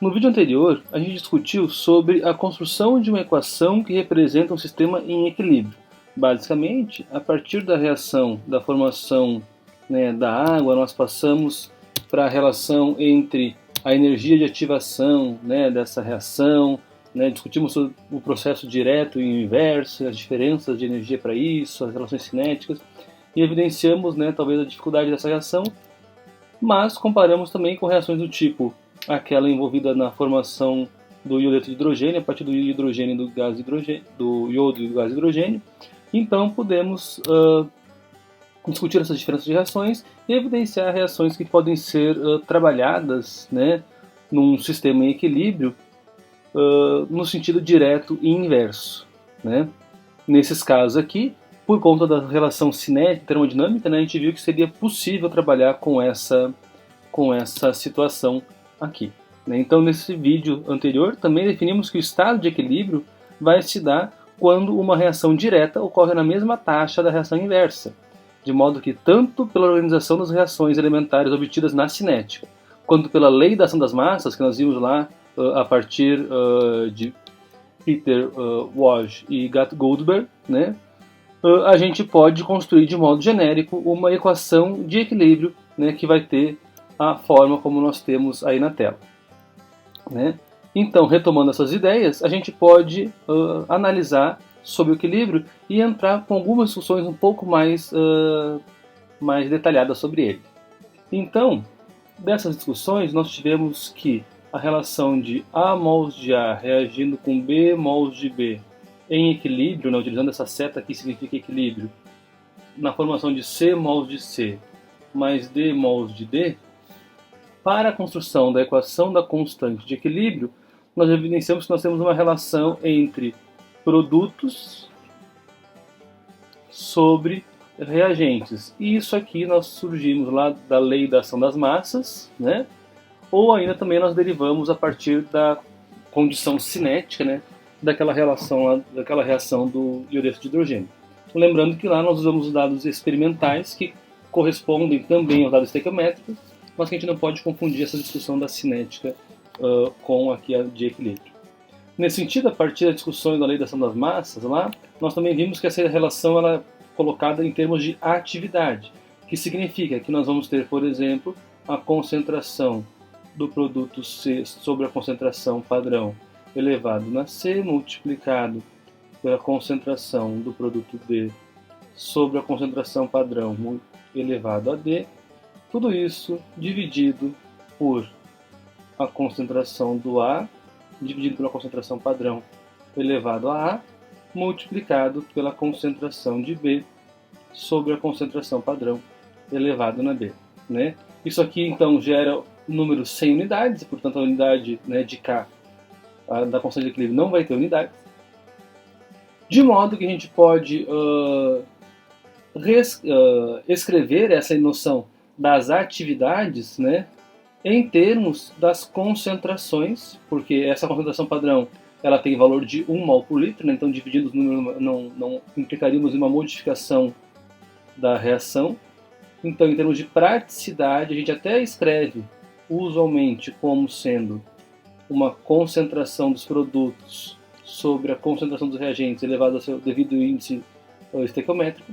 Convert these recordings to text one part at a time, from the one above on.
No vídeo anterior, a gente discutiu sobre a construção de uma equação que representa um sistema em equilíbrio. Basicamente, a partir da reação, da formação, da água, nós passamos para a relação entre a energia de ativação, dessa reação, discutimos sobre o processo direto e inverso, as diferenças de energia para isso, as relações cinéticas, e evidenciamos, talvez, a dificuldade dessa reação, mas comparamos também com reações do tipo aquela envolvida na formação do iodeto de hidrogênio, a partir do hidrogênio do gás hidrogênio, do iodo e do gás hidrogênio. Então podemos discutir essas diferenças de reações e evidenciar reações que podem ser trabalhadas, num sistema em equilíbrio no sentido direto e inverso. Nesses casos aqui, por conta da relação cinética termodinâmica, a gente viu que seria possível trabalhar com essa situação aqui. Então, nesse vídeo anterior, também definimos que o estado de equilíbrio vai se dar quando uma reação direta ocorre na mesma taxa da reação inversa, de modo que tanto pela organização das reações elementares obtidas na cinética, quanto pela lei da ação das massas, que nós vimos lá a partir de Peter Waj e Goldberg, a gente pode construir de modo genérico uma equação de equilíbrio, que vai ter a forma como nós temos aí na tela. Então, retomando essas ideias, a gente pode analisar sobre o equilíbrio e entrar com algumas discussões um pouco mais detalhadas sobre ele. Então, dessas discussões, nós tivemos que a relação de A mols de A reagindo com B mols de B em equilíbrio, utilizando essa seta aqui significa equilíbrio, na formação de C mols de C mais D mols de D, para a construção da equação da constante de equilíbrio, nós evidenciamos que nós temos uma relação entre produtos sobre reagentes. E isso aqui nós surgimos lá da lei da ação das massas, ou ainda também nós derivamos a partir da condição cinética, daquela reação do iodeto de hidrogênio. Lembrando que lá nós usamos os dados experimentais que correspondem também aos dados estequiométricos, mas que a gente não pode confundir essa discussão da cinética com aqui a de equilíbrio. Nesse sentido, a partir da discussão da lei da ação das massas, lá, nós também vimos que essa relação ela é colocada em termos de atividade, que significa que nós vamos ter, por exemplo, a concentração do produto C sobre a concentração padrão elevado na C, multiplicado pela concentração do produto D sobre a concentração padrão elevado a D, tudo isso dividido por a concentração do A, dividido pela concentração padrão elevado a A, multiplicado pela concentração de B sobre a concentração padrão elevado na B. Isso aqui, então, gera número sem unidades, e, portanto, a unidade de K da constante de equilíbrio não vai ter unidades. De modo que a gente pode escrever essa noção das atividades em termos das concentrações, porque essa concentração padrão ela tem valor de 1 mol por litro, então dividindo os números não implicaríamos em uma modificação da reação. Então, em termos de praticidade, a gente até escreve usualmente como sendo uma concentração dos produtos sobre a concentração dos reagentes elevado ao seu devido índice estequiométrico,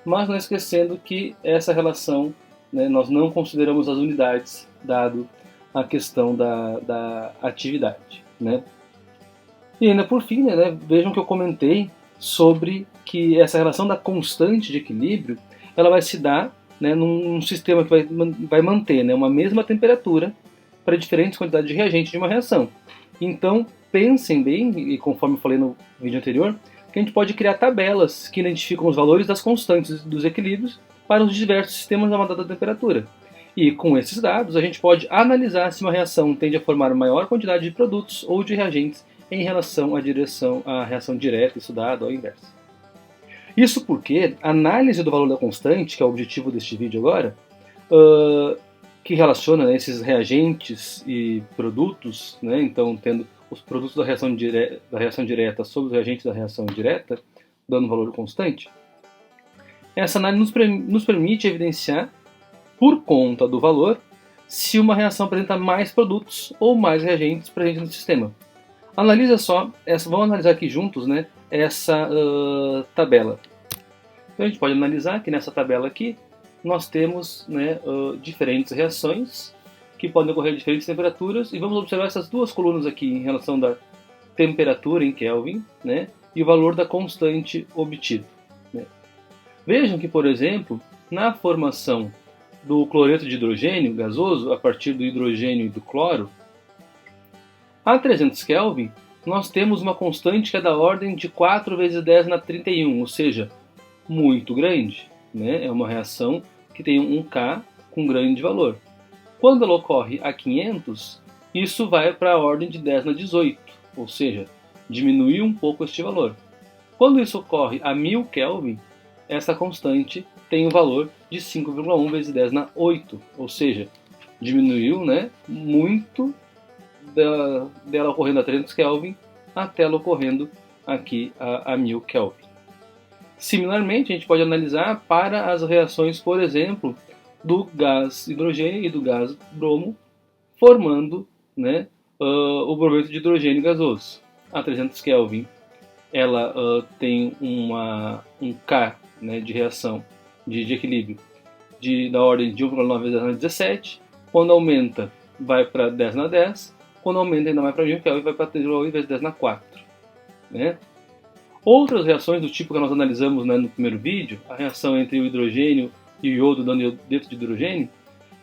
mas não esquecendo que essa relação nós não consideramos as unidades, dado a questão da atividade. E ainda por fim, vejam que eu comentei sobre que essa relação da constante de equilíbrio ela vai se dar num sistema que vai manter uma mesma temperatura para diferentes quantidades de reagentes de uma reação. Então, pensem bem, e conforme eu falei no vídeo anterior, que a gente pode criar tabelas que identificam os valores das constantes dos equilíbrios para os diversos sistemas a uma dada temperatura. E com esses dados, a gente pode analisar se uma reação tende a formar maior quantidade de produtos ou de reagentes em relação à reação direta estudada ou inversa. Isso porque a análise do valor da constante, que é o objetivo deste vídeo agora, que relaciona esses reagentes e produtos, então tendo os produtos da reação direta sobre os reagentes da reação indireta, dando um valor constante, essa análise nos permite evidenciar, por conta do valor, se uma reação apresenta mais produtos ou mais reagentes presentes no sistema. Analisa só, vamos analisar aqui juntos, né, essa tabela. Então a gente pode analisar que nessa tabela aqui nós temos, né, diferentes reações que podem ocorrer a diferentes temperaturas, e vamos observar essas duas colunas aqui em relação da temperatura em Kelvin, né, e o valor da constante obtido. Né. Vejam que, por exemplo, na formação do cloreto de hidrogênio gasoso, a partir do hidrogênio e do cloro, a 300 Kelvin, nós temos uma constante que é da ordem de 4 vezes 10 na 31, ou seja, muito grande. Né? É uma reação que tem um K com grande valor. Quando ela ocorre a 500, isso vai para a ordem de 10 na 18, ou seja, diminuiu um pouco este valor. Quando isso ocorre a 1000 Kelvin, essa constante tem um valor de 5,1 vezes 10 na 8, ou seja, diminuiu, né, muito dela ocorrendo a 300 Kelvin até ela ocorrendo aqui a 1000 Kelvin. Similarmente, a gente pode analisar para as reações, por exemplo, do gás hidrogênio e do gás bromo, formando, né, o brometo de hidrogênio gasoso. A 300 Kelvin ela tem um K, né, de reação, de equilíbrio, da ordem de 1,9 vezes 10 na 17. Quando aumenta, vai para 10 na 10. Quando aumenta, ainda vai para 1000 Kelvin, vai para 3,8 vezes 10 na 4. Né? Outras reações do tipo que nós analisamos, né, no primeiro vídeo, a reação entre o hidrogênio e o iodo dando iodeto de hidrogênio,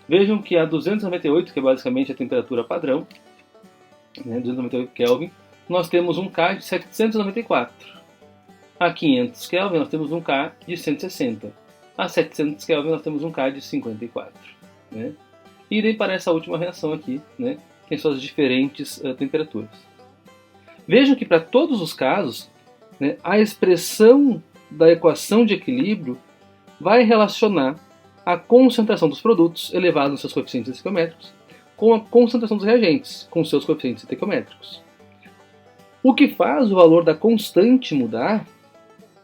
vejam que a 298, que é basicamente a temperatura padrão, né, 298 Kelvin, nós temos um K de 794. A 500 Kelvin nós temos um K de 160. A 700 Kelvin nós temos um K de 54. Né? E daí para essa última reação aqui, né, tem suas diferentes temperaturas. Vejam que para todos os casos, né, a expressão da equação de equilíbrio vai relacionar a concentração dos produtos elevados nos seus coeficientes estequiométricos com a concentração dos reagentes com seus coeficientes estequiométricos. O que faz o valor da constante mudar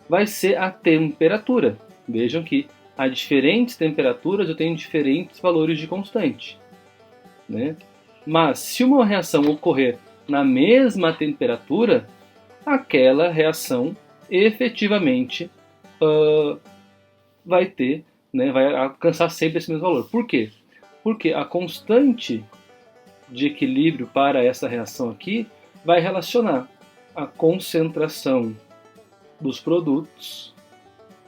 vai ser a temperatura. Vejam que a diferentes temperaturas eu tenho diferentes valores de constante. Né? Mas se uma reação ocorrer na mesma temperatura, aquela reação efetivamente vai ter, né, vai alcançar sempre esse mesmo valor. Por quê? Porque a constante de equilíbrio para essa reação aqui vai relacionar a concentração dos produtos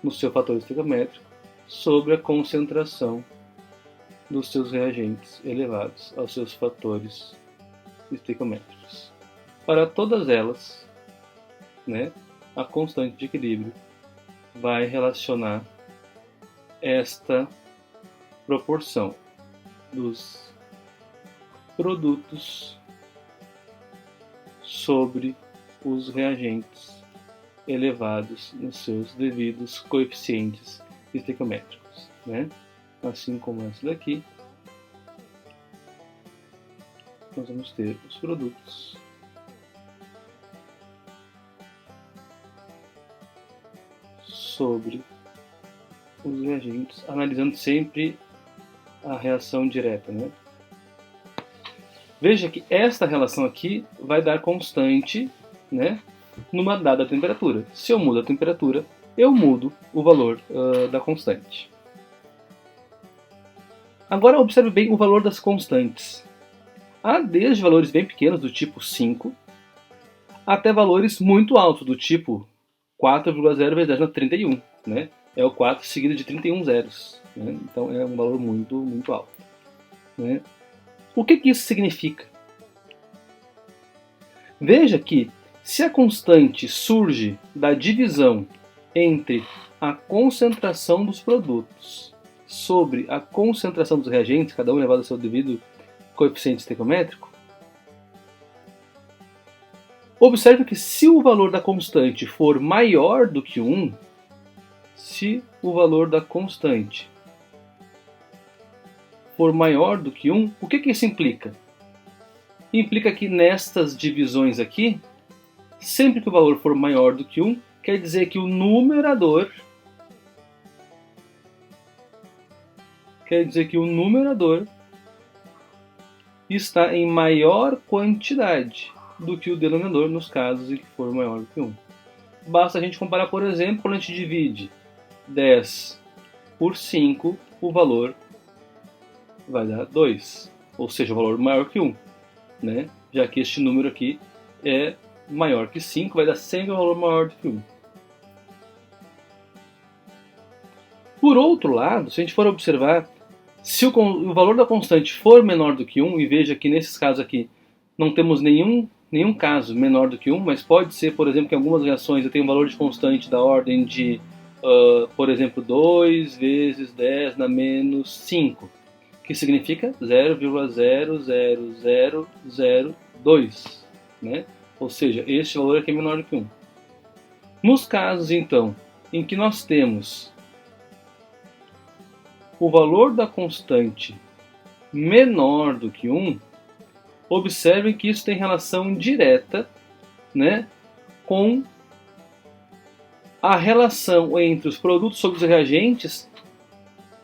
no seu fator estequiométrico sobre a concentração dos seus reagentes elevados aos seus fatores estequiométricos. Para todas elas, né, a constante de equilíbrio vai relacionar esta proporção dos produtos sobre os reagentes elevados nos seus devidos coeficientes estequiométricos, né? Assim como essa daqui, nós vamos ter os produtos sobre os reagentes, analisando sempre a reação direta, né? Veja que esta relação aqui vai dar constante, né, numa dada temperatura. Se eu mudo a temperatura, eu mudo o valor da constante. Agora observe bem o valor das constantes. Há desde valores bem pequenos, do tipo 5, até valores muito altos, do tipo 4,0 vezes 10 na 31. Né? É o 4 seguido de 31 zeros. Né? Então é um valor muito, muito alto. Né? O que isso significa? Veja que se a constante surge da divisão entre a concentração dos produtos sobre a concentração dos reagentes, cada um elevado ao seu devido coeficiente estequiométrico, observe que se o valor da constante for maior do que 1, se o valor da constante for maior do que 1, o que isso implica? Implica que nestas divisões aqui, sempre que o valor for maior do que 1, quer dizer que o numerador está em maior quantidade do que o denominador nos casos em que for maior do que 1. Basta a gente comparar, por exemplo, quando a gente divide 10 por 5, o valor vai dar 2, ou seja, o valor maior que 1, né? Já que este número aqui é maior que 5, vai dar sempre um valor maior do que 1. Por outro lado, se a gente for observar, se o valor da constante for menor do que 1, e veja que nesses casos aqui não temos nenhum caso menor do que 1, mas pode ser, por exemplo, que em algumas reações eu tenho um valor de constante da ordem de, por exemplo, 2 vezes 10 na menos 5, que significa 0,00002, né? Ou seja, este valor aqui é menor do que 1. Nos casos, então, em que nós temos o valor da constante menor do que 1, observem que isso tem relação direta, né, com a relação entre os produtos sobre os reagentes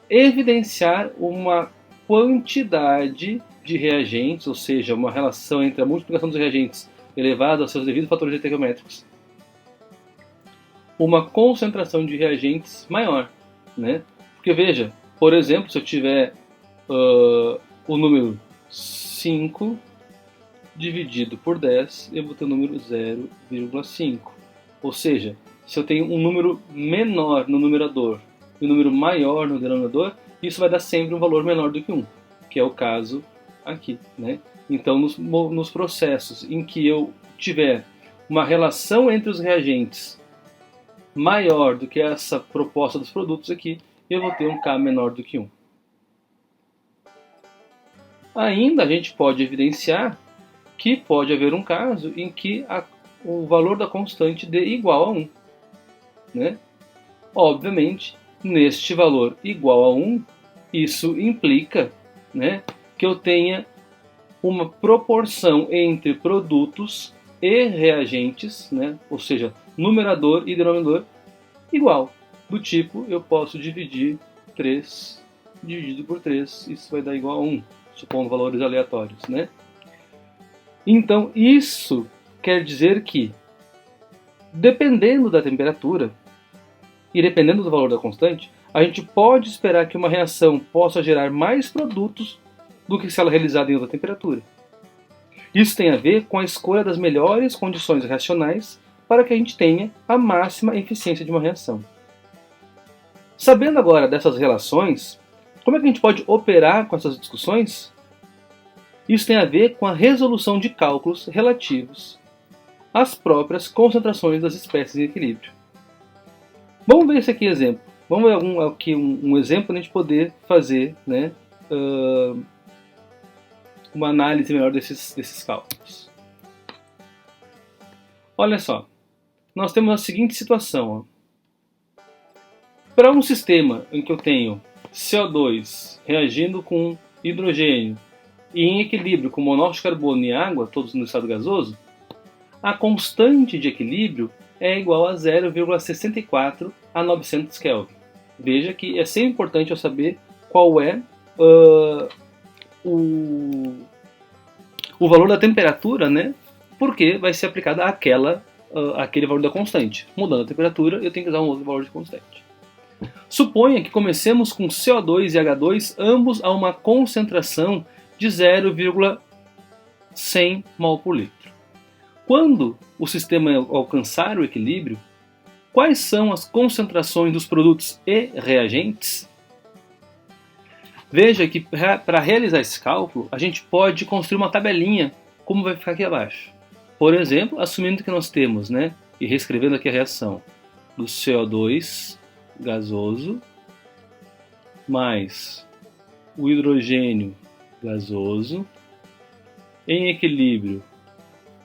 evidenciar uma quantidade de reagentes, ou seja, uma relação entre a multiplicação dos reagentes elevada aos seus devidos fatores estequiométricos, uma concentração de reagentes maior, né? Porque veja, por exemplo, se eu tiver o número 5 dividido por 10, eu vou ter o número 0,5. Ou seja, se eu tenho um número menor no numerador e um número maior no denominador, isso vai dar sempre um valor menor do que 1, que é o caso aqui, né? Então, nos processos em que eu tiver uma relação entre os reagentes maior do que essa proposta dos produtos aqui, eu vou ter um K menor do que 1. Ainda a gente pode evidenciar que pode haver um caso em que o valor da constante dê igual a 1. Né? Obviamente, neste valor igual a 1, isso implica, né, que eu tenha uma proporção entre produtos e reagentes, né, ou seja, numerador e denominador igual. Do tipo, eu posso dividir 3 dividido por 3, isso vai dar igual a 1, supondo valores aleatórios. Né? Então, isso quer dizer que, dependendo da temperatura e dependendo do valor da constante, a gente pode esperar que uma reação possa gerar mais produtos do que se ela realizada em outra temperatura. Isso tem a ver com a escolha das melhores condições reacionais para que a gente tenha a máxima eficiência de uma reação. Sabendo agora dessas relações, como é que a gente pode operar com essas discussões? Isso tem a ver com a resolução de cálculos relativos às próprias concentrações das espécies em equilíbrio. Vamos ver esse aqui exemplo. Vamos ver aqui um exemplo para a gente poder fazer, né, uma análise melhor desses cálculos. Olha só, nós temos a seguinte situação. Para um sistema em que eu tenho CO2 reagindo com hidrogênio e em equilíbrio com monóxido de carbono e água, todos no estado gasoso, a constante de equilíbrio é igual a 0,64 a 900 Kelvin. Veja que é sempre importante eu saber qual é o valor da temperatura, né? Porque vai ser aplicada aquele valor da constante. Mudando a temperatura, eu tenho que usar um outro valor de constante. Suponha que comecemos com CO2 e H2, ambos a uma concentração de 0,100 mol por litro. Quando o sistema alcançar o equilíbrio, quais são as concentrações dos produtos e reagentes? Veja que para realizar esse cálculo, a gente pode construir uma tabelinha, como vai ficar aqui abaixo. Por exemplo, assumindo que nós temos, né, e reescrevendo aqui a reação do CO2 gasoso mais o hidrogênio gasoso em equilíbrio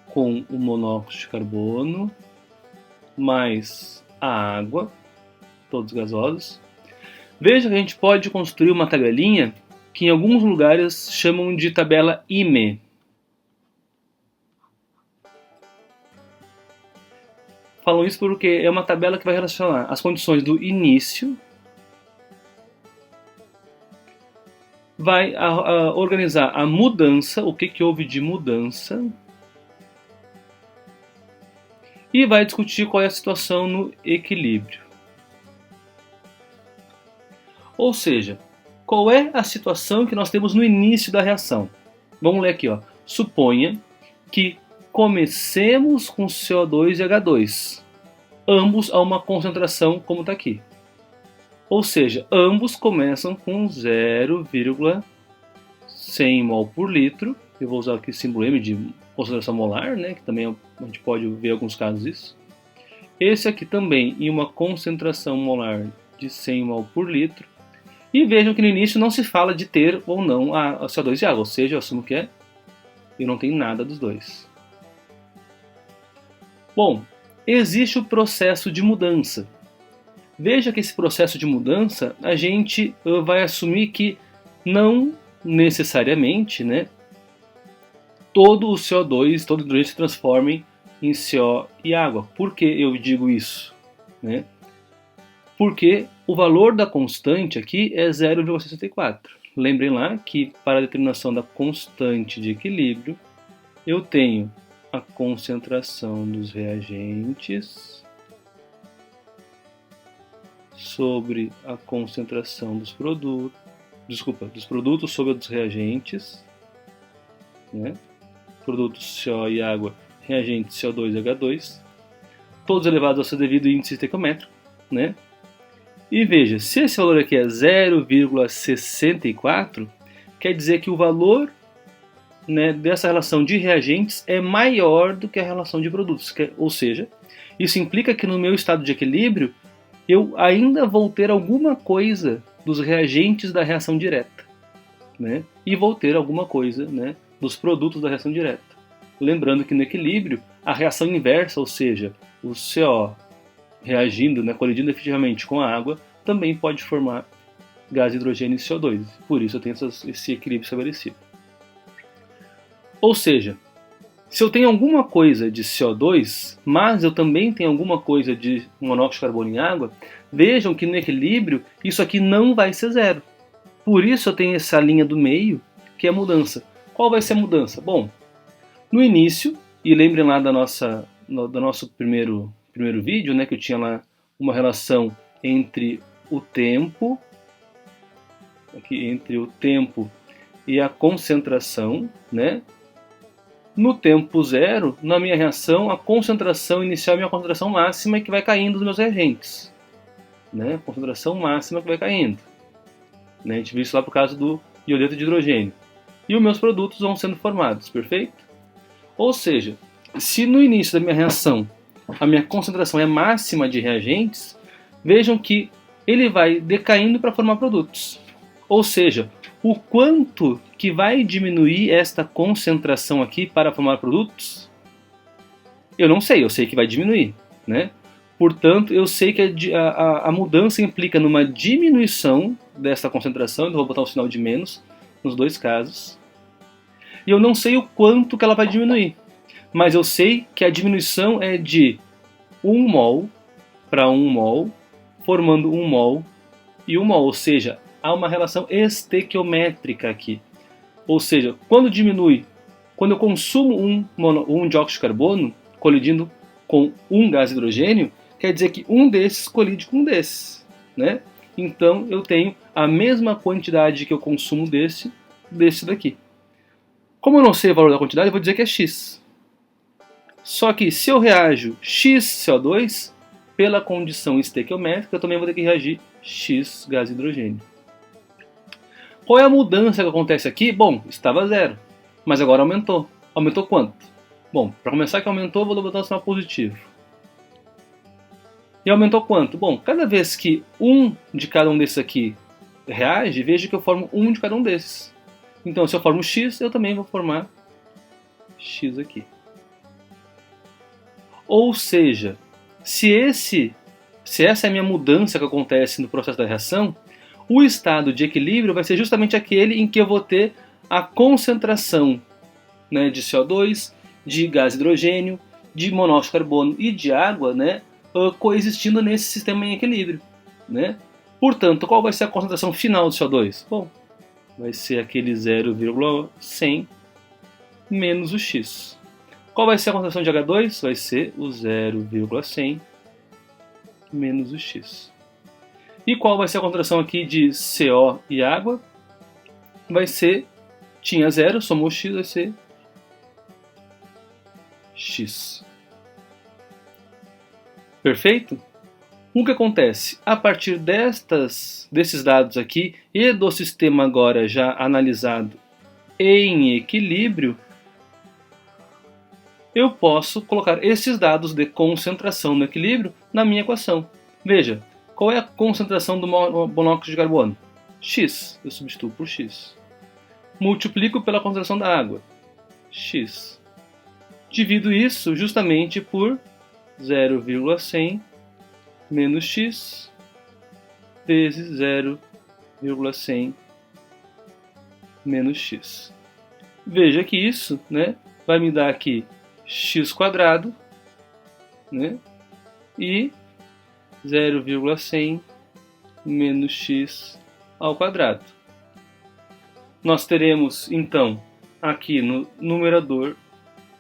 com o monóxido de carbono mais a água, todos gasosos. Veja que a gente pode construir uma tabelinha que em alguns lugares chamam de tabela IME. Falam isso porque é uma tabela que vai relacionar as condições do início vai organizar a mudança, o que houve de mudança, e vai discutir qual é a situação no equilíbrio. Ou seja, qual é a situação que nós temos no início da reação? Vamos ler aqui, ó. Suponha que comecemos com CO2 e H2, ambos a uma concentração como está aqui. Ou seja, ambos começam com 0,100 mol por litro. Eu vou usar aqui o símbolo M de concentração molar, né, que também a gente pode ver em alguns casos isso. Esse aqui também em uma concentração molar de 100 mol por litro. E vejam que no início não se fala de ter ou não a CO2 e água, ou seja, eu assumo que é, eu não tenho nada dos dois. Bom, existe o processo de mudança. Veja que esse processo de mudança, a gente vai assumir que não necessariamente, né, todo o CO2, todo o hidrogênio se transforme em CO e água. Por que eu digo isso? Né? Porque o valor da constante aqui é 0,64. Lembrem lá que para a determinação da constante de equilíbrio, eu tenho a concentração dos reagentes sobre a concentração dos produtos, dos produtos sobre a dos reagentes, né? Produtos CO e água, reagentes CO2 e H2, todos elevados ao seu devido índice estequiométrico, né? E veja, se esse valor aqui é 0,64, quer dizer que o valor, né, dessa relação de reagentes é maior do que a relação de produtos. Ou seja, isso implica que no meu estado de equilíbrio eu ainda vou ter alguma coisa dos reagentes da reação direta, né? E vou ter alguma coisa, né, dos produtos da reação direta. Lembrando que no equilíbrio, a reação inversa, ou seja, o CO reagindo, né, colidindo efetivamente com a água, também pode formar gás hidrogênio e CO2. Por isso eu tenho esse equilíbrio estabelecido. Ou seja, se eu tenho alguma coisa de CO2, mas eu também tenho alguma coisa de monóxido de carbono em água, vejam que no equilíbrio isso aqui não vai ser zero. Por isso eu tenho essa linha do meio, que é a mudança. Qual vai ser a mudança? Bom, no início, e lembrem lá do nosso primeiro vídeo, né, que eu tinha lá uma relação entre o tempo e a concentração, né? No tempo zero, na minha reação, a concentração inicial é a minha concentração máxima que vai caindo dos meus reagentes, né? Concentração máxima que vai caindo, né? A gente viu isso lá por causa do iodeto de hidrogênio. E os meus produtos vão sendo formados, perfeito? Ou seja, se no início da minha reação a minha concentração é máxima de reagentes, vejam que ele vai decaindo para formar produtos. Ou seja, o quanto que vai diminuir esta concentração aqui para formar produtos, eu não sei, eu sei que vai diminuir, né? Portanto, eu sei que a mudança implica numa diminuição dessa concentração, então vou botar um sinal de menos nos dois casos. E eu não sei o quanto que ela vai diminuir, mas eu sei que a diminuição é de 1 mol para 1 mol, formando 1 mol e 1 mol, ou seja, há uma relação estequiométrica aqui. Ou seja, quando eu consumo um dióxido de carbono colidindo com um gás hidrogênio, quer dizer que um desses colide com um desses, né? Então eu tenho a mesma quantidade que eu consumo desse daqui. Como eu não sei o valor da quantidade, eu vou dizer que é X. Só que se eu reajo X CO2, pela condição estequiométrica, eu também vou ter que reagir X gás hidrogênio. Qual é a mudança que acontece aqui? Bom, estava zero, mas agora aumentou. Aumentou quanto? Bom, para começar que aumentou, vou botar um sinal positivo. E aumentou quanto? Bom, cada vez que um de cada um desses aqui reage, veja que eu formo um de cada um desses. Então, se eu formo X, eu também vou formar X aqui. Ou seja, se essa é a minha mudança que acontece no processo da reação, o estado de equilíbrio vai ser justamente aquele em que eu vou ter a concentração, né, de CO2, de gás hidrogênio, de monóxido de carbono e de água, né, coexistindo nesse sistema em equilíbrio, né? Portanto, qual vai ser a concentração final de CO2? Bom, vai ser aquele 0,100 menos o x. Qual vai ser a concentração de H2? Vai ser o 0,100 menos o x. E qual vai ser a concentração aqui de CO e água? Vai ser, tinha 0, somou x, vai ser x. Perfeito? O que acontece? A partir desses dados aqui e do sistema agora já analisado em equilíbrio, eu posso colocar esses dados de concentração no equilíbrio na minha equação. Veja, qual é a concentração do monóxido de carbono? X, eu substituo por X. Multiplico pela concentração da água, X. Divido isso justamente por 0,100 menos X vezes 0,100 menos X. Veja que isso, né, vai me dar aqui x quadrado, né, e 0,100 menos x ao quadrado. Nós teremos, então, aqui no numerador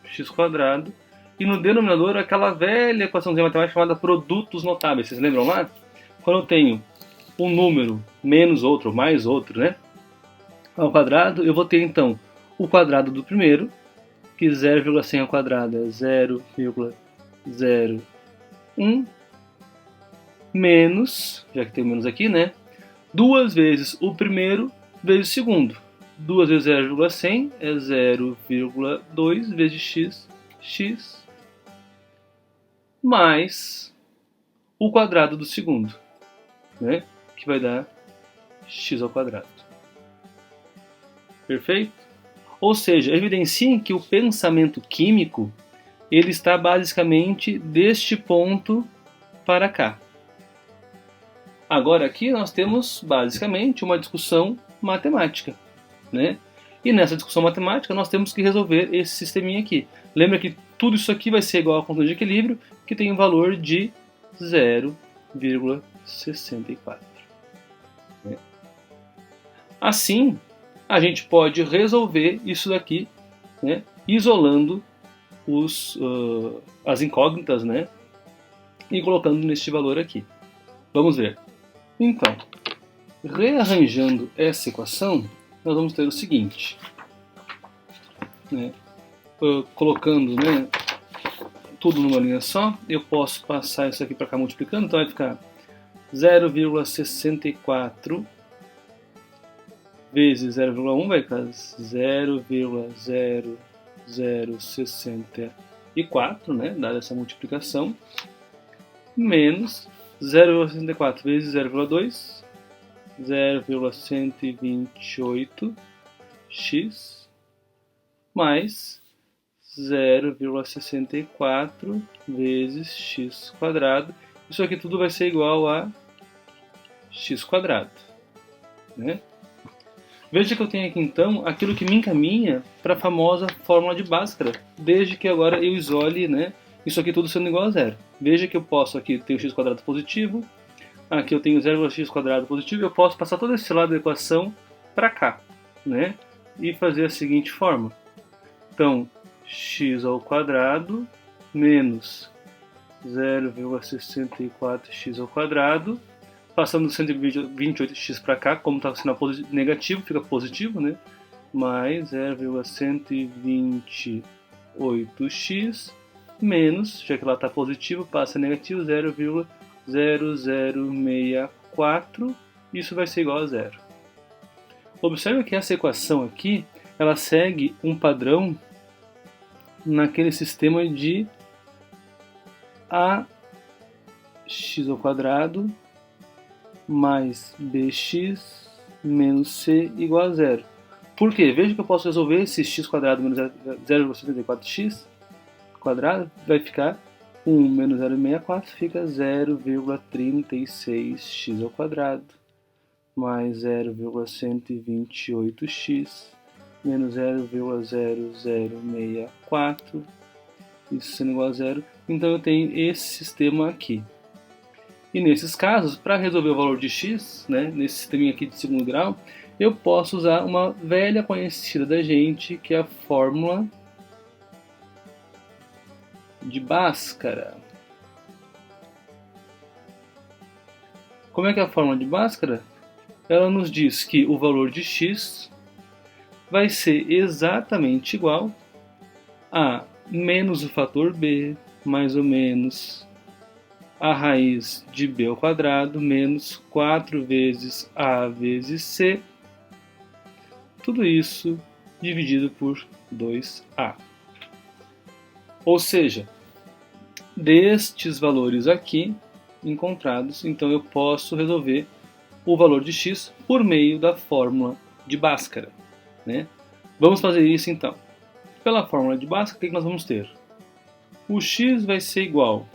x quadrado e no denominador aquela velha equaçãozinha matemática chamada produtos notáveis. Vocês lembram lá? Quando eu tenho um número menos outro, mais outro, né, ao quadrado, eu vou ter, então, o quadrado do primeiro, que 0,100 ao quadrado é 0,01, menos, já que tem menos aqui, né, 2 vezes o primeiro vezes o segundo. 2 vezes 0,100 é 0,2 vezes x, x, mais o quadrado do segundo, né, que vai dar x ao quadrado. Perfeito? Ou seja, evidenciem que o pensamento químico ele está basicamente deste ponto para cá. Agora aqui nós temos basicamente uma discussão matemática, né? E nessa discussão matemática nós temos que resolver esse sisteminha aqui. Lembra que tudo isso aqui vai ser igual à conta de equilíbrio, que tem um valor de 0,64. Né? Assim, a gente pode resolver isso daqui, né, isolando as incógnitas, né, e colocando neste valor aqui. Vamos ver. Então, rearranjando essa equação, nós vamos ter o seguinte, né, colocando, né, tudo numa linha só, eu posso passar isso aqui para cá multiplicando, então vai ficar 0,64 vezes 0,1 vai ficar 0,0064, né, dada essa multiplicação, menos 0,64 vezes 0,2, 0,128x, mais 0,64 vezes x quadrado. Isso aqui tudo vai ser igual a x quadrado, né? Veja que eu tenho aqui então aquilo que me encaminha para a famosa fórmula de Bhaskara, desde que agora eu isole, né, isso aqui tudo sendo igual a zero. Veja que eu posso aqui ter o x quadrado positivo, aqui eu tenho 0,x quadrado positivo, eu posso passar todo esse lado da equação para cá, né, e fazer a seguinte forma. Então, x ao quadrado menos 0,64x ao quadrado, passando 128x para cá, como está sendo negativo, fica positivo, né? Mais 0,128x menos, já que lá está positivo, passa negativo, 0,0064, isso vai ser igual a zero. Observe que essa equação aqui, ela segue um padrão naquele sistema de ax ao quadrado mais bx menos c igual a zero. Por quê? Veja que eu posso resolver esse x quadrado menos 0,74x quadrado, vai ficar 1 menos 0,64, fica 0,36x ao quadrado, mais 0,128x menos 0,0064, isso sendo igual a zero. Então eu tenho esse sistema aqui. E nesses casos, para resolver o valor de x, né, nesse sisteminha aqui de segundo grau, eu posso usar uma velha conhecida da gente, que é a fórmula de Bhaskara. Como é que é a fórmula de Bhaskara? Ela nos diz que o valor de x vai ser exatamente igual a menos o fator b, mais ou menos a raiz de b ao quadrado, menos 4 vezes a vezes c, tudo isso dividido por 2a. Ou seja, destes valores aqui encontrados, então eu posso resolver o valor de x por meio da fórmula de Bhaskara, né? Vamos fazer isso então. Pela fórmula de Bhaskara, o que nós vamos ter? O x vai ser igual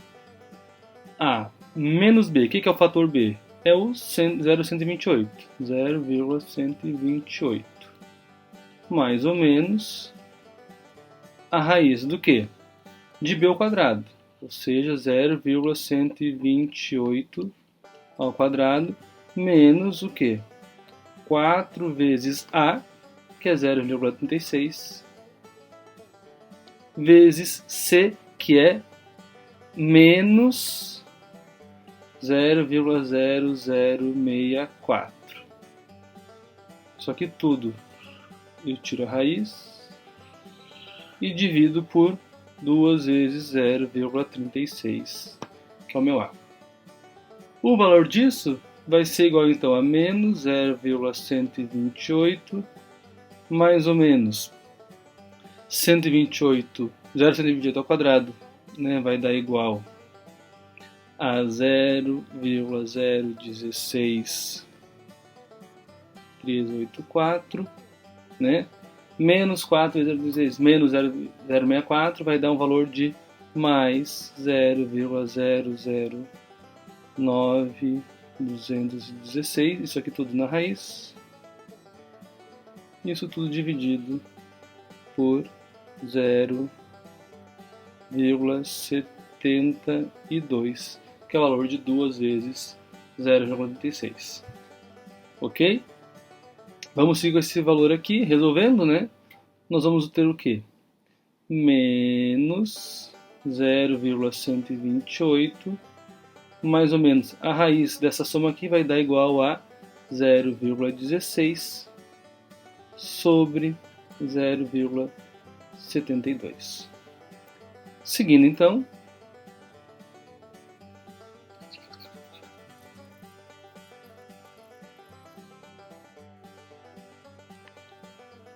a menos b. O que é o fator b? É o 0,128. 0,128. Mais ou menos a raiz do quê? De b ao quadrado. Ou seja, 0,128 ao quadrado menos o quê? 4 vezes a, que é 0,36, vezes c, que é menos 0,0064. Isso aqui tudo eu tiro a raiz e divido por 2 vezes 0,36, que é o meu a. O valor disso vai ser igual então a menos 0,128 mais ou menos 0,128 ao quadrado, né, vai dar igual a 0,016384, né? Menos 4 vezes 0,16, menos 0,064 vai dar um valor de mais 0,009216. Isso aqui tudo na raiz. Isso tudo dividido por 0,72, que é o valor de 2 vezes 0,96. Ok? Vamos seguir com esse valor aqui, resolvendo, né? Nós vamos ter o quê? Menos 0,128, mais ou menos a raiz dessa soma aqui vai dar igual a 0,16 sobre 0,72. Seguindo então,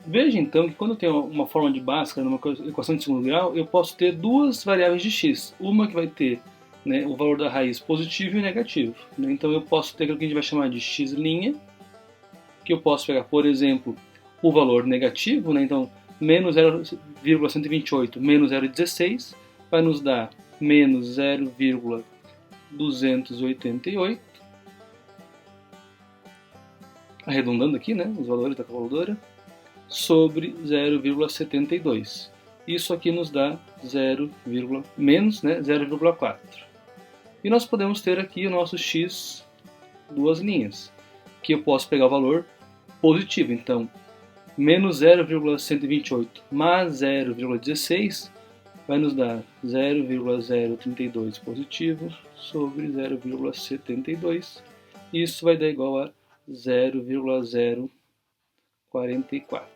veja então que quando eu tenho uma forma de Bhaskara, numa equação de segundo grau, eu posso ter duas variáveis de x. Uma que vai ter, né, o valor da raiz positivo e negativo, né? Então eu posso ter aquilo que a gente vai chamar de x', que eu posso pegar, por exemplo, o valor negativo, né? Então menos 0,128 menos 0,16 vai nos dar menos 0,288, arredondando aqui, né, os valores da calculadora, sobre 0,72. Isso aqui nos dá menos, né, 0,4. E nós podemos ter aqui o nosso x duas linhas, que eu posso pegar o valor positivo. Então, menos 0,128 mais 0,16 vai nos dar 0,032 positivo sobre 0,72. Isso vai dar igual a 0,044.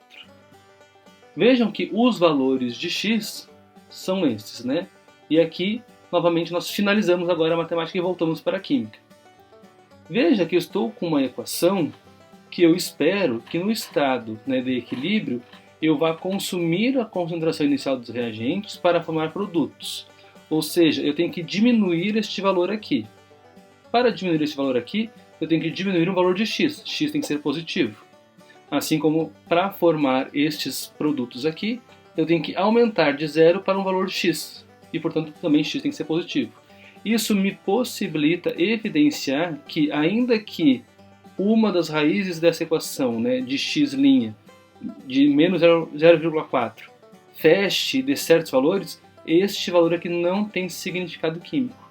Vejam que os valores de x são esses, né? E aqui, novamente, nós finalizamos agora a matemática e voltamos para a química. Veja que eu estou com uma equação que eu espero que no estado, né, de equilíbrio eu vá consumir a concentração inicial dos reagentes para formar produtos. Ou seja, eu tenho que diminuir este valor aqui. Para diminuir este valor aqui, eu tenho que diminuir o valor de x. X tem que ser positivo. Assim como para formar estes produtos aqui, eu tenho que aumentar de 0 para um valor de x. E, portanto, também x tem que ser positivo. Isso me possibilita evidenciar que, ainda que uma das raízes dessa equação, né, de x' de menos 0,4 feche de certos valores, este valor aqui não tem significado químico.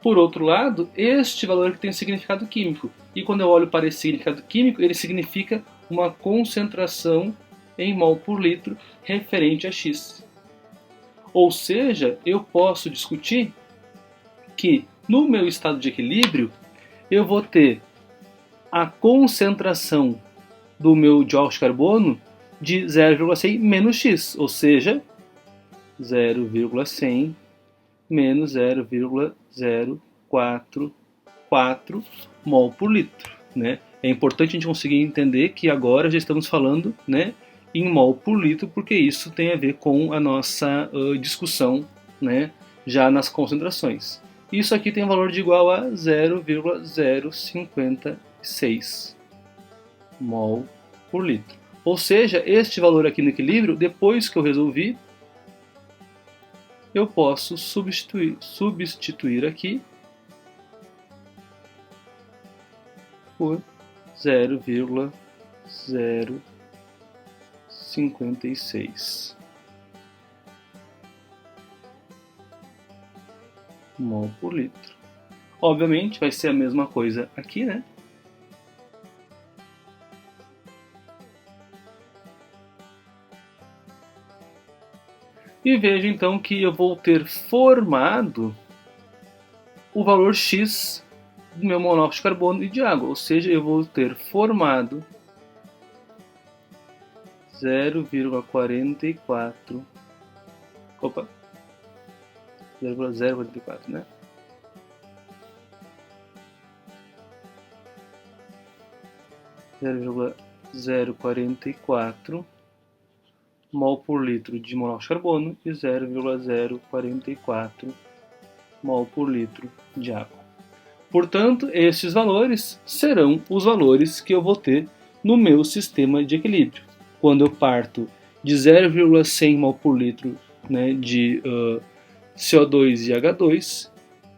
Por outro lado, este valor aqui tem significado químico. E quando eu olho para esse significado químico, ele significa uma concentração em mol por litro referente a X. Ou seja, eu posso discutir que no meu estado de equilíbrio, eu vou ter a concentração do meu dióxido de carbono de 0,100 menos X, ou seja, 0,100 menos 0,044 mol por litro, né? É importante a gente conseguir entender que agora já estamos falando, né, em mol por litro, porque isso tem a ver com a nossa discussão, né, já nas concentrações. Isso aqui tem um valor de igual a 0,056 mol por litro. Ou seja, este valor aqui no equilíbrio, depois que eu resolvi, eu posso substituir aqui por 0,056 mol por litro. Obviamente vai ser a mesma coisa aqui, né? E vejo então que eu vou ter formado o valor X do meu monóxido de carbono e de água, ou seja, eu vou ter formado 0,44, opa, 0,044, né? (0,044 mol por litro de monóxido de carbono e 0,044 mol por litro de água. Portanto, esses valores serão os valores que eu vou ter no meu sistema de equilíbrio. Quando eu parto de 0,100 mol por litro, né, de CO2 e H2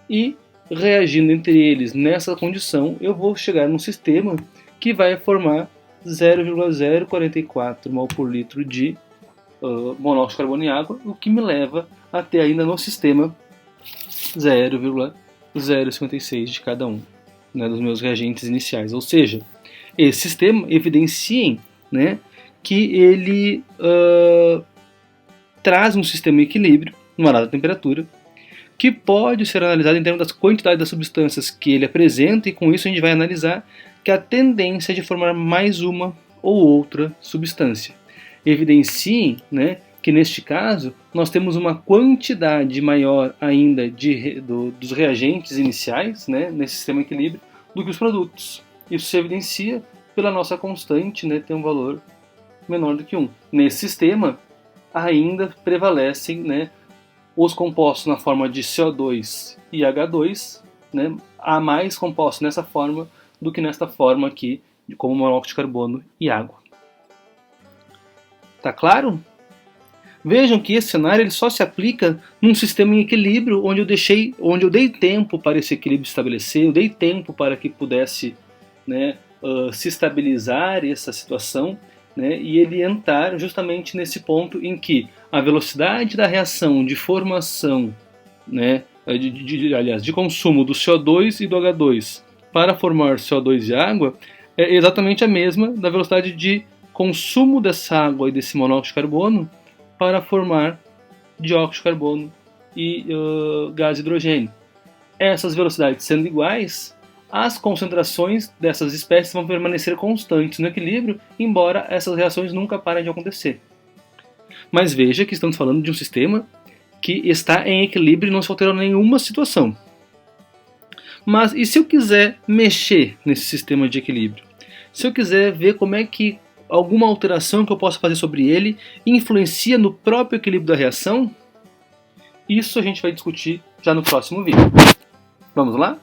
e reagindo entre eles nessa condição, eu vou chegar num sistema que vai formar 0,044 mol por litro de monóxido de carbono e água, o que me leva até ainda no sistema 0,056 de cada um, né, dos meus reagentes iniciais. Ou seja, esse sistema evidencia, né, que ele traz um sistema em equilíbrio, numa dada temperatura, que pode ser analisado em termos da quantidade das substâncias que ele apresenta, e com isso a gente vai analisar que a tendência é de formar mais uma ou outra substância. Evidencie, né, que neste caso nós temos uma quantidade maior ainda dos reagentes iniciais, né, nesse sistema de equilíbrio do que os produtos. Isso se evidencia pela nossa constante, né, ter um valor menor do que 1. Nesse sistema ainda prevalecem, né, os compostos na forma de CO2 e H2, né, há mais compostos nessa forma do que nesta forma aqui, como monóxido de carbono e água. Tá claro? Vejam que esse cenário ele só se aplica num sistema em equilíbrio, onde eu dei tempo para esse equilíbrio se estabelecer, eu dei tempo para que pudesse, né, se estabilizar essa situação, né, e ele entrar justamente nesse ponto em que a velocidade da reação de formação, né, de consumo do CO2 e do H2 para formar CO2 e água é exatamente a mesma da velocidade de consumo dessa água e desse monóxido de carbono para formar dióxido de carbono e gás de hidrogênio. Essas velocidades sendo iguais, as concentrações dessas espécies vão permanecer constantes no equilíbrio, embora essas reações nunca parem de acontecer. Mas veja que estamos falando de um sistema que está em equilíbrio e não se alterou nenhuma situação. Mas e se eu quiser mexer nesse sistema de equilíbrio? Se eu quiser ver como é que alguma alteração que eu possa fazer sobre ele influencia no próprio equilíbrio da reação? Isso a gente vai discutir já no próximo vídeo. Vamos lá?